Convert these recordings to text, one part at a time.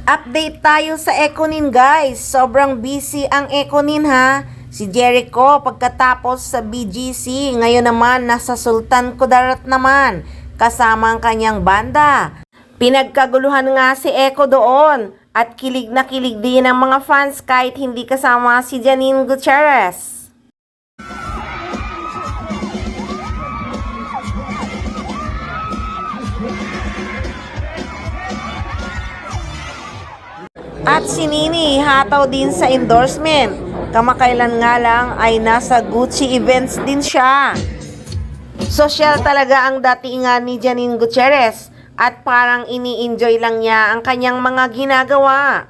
Update tayo sa Ekonin guys. Sobrang busy ang Ekonin ha. Si Jericho pagkatapos sa BGC, ngayon naman nasa Sultan Kudarat naman kasama ang kanyang banda. Pinagkaguluhan nga si Eko doon at kilig na kilig din ang mga fans kahit hindi kasama si Janine Gutierrez. At si Nini hataw din sa endorsement. Kamakailan nga lang ay nasa Gucci events din siya. Social talaga ang datingan ni Janine Gutierrez at parang ini-enjoy lang niya ang kanyang mga ginagawa.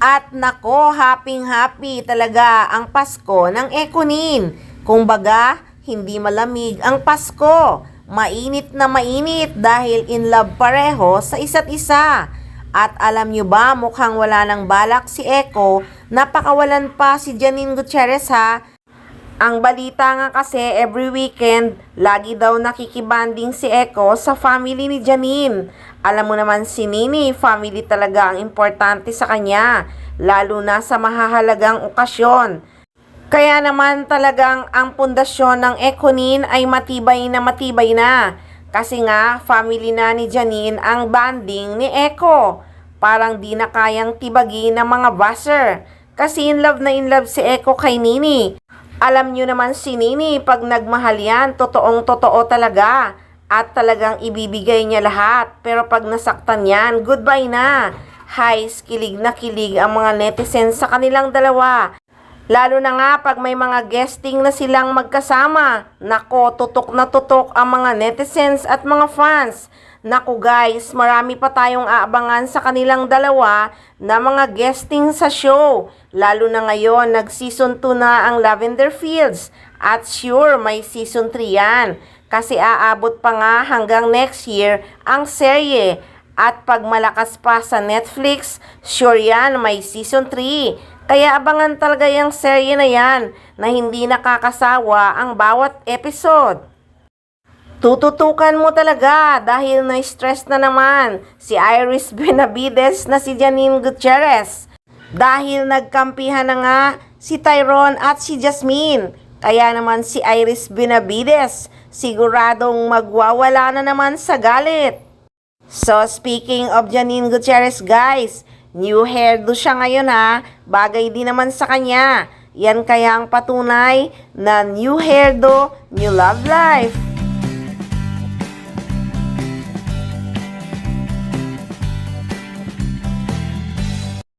At nako, happy talaga ang Pasko ng Ekonin. Kumbaga, hindi malamig ang Pasko. Mainit na mainit dahil in love pareho sa isa't isa. At alam nyo ba, mukhang wala nang balak si Eko, napakawalan pa si Janine Gutierrez ha. Ang balita nga kasi every weekend, lagi daw nakikibanding si Eko sa family ni Janine. Alam mo naman si Nini, family talaga ang importante sa kanya, lalo na sa mahahalagang okasyon. Kaya naman talagang ang pundasyon ng Ekonin ay matibay na. Kasi nga, family na ni Janine ang banding ni Eko. Parang di na kayang tibagi ng mga buzzer. Kasi in love si Eko kay Nini. Alam nyo naman si Nini, pag nagmahal yan, totoong-totoo talaga. At talagang ibibigay niya lahat. Pero pag nasaktan yan, goodbye na. Hays, kilig na kilig ang mga netizens sa kanilang dalawa. Lalo na nga pag may mga guesting na silang magkasama. Nako, tutok na tutok ang mga netizens at mga fans. Nako guys, marami pa tayong aabangan sa kanilang dalawa na mga guesting sa show. Lalo na ngayon, nag-season 2 na ang Lavender Fields. At sure, may season 3 yan. Kasi aabot pa nga hanggang next year ang serye. At pag malakas pa sa Netflix, sure yan, may season 3. Kaya abangan talaga yung serye na yan na hindi nakakasawa ang bawat episode. Tututukan mo talaga dahil na-stress na naman si Iris Benavides na si Janine Gutierrez. Dahil nagkampihan na nga si Tyrone at si Jasmine. Kaya naman si Iris Benavides siguradong magwawala na naman sa galit. So speaking of Janine Gutierrez guys, new hairdo siya ngayon ha. Bagay din naman sa kanya. Yan kaya ang patunay na new hairdo, new love life.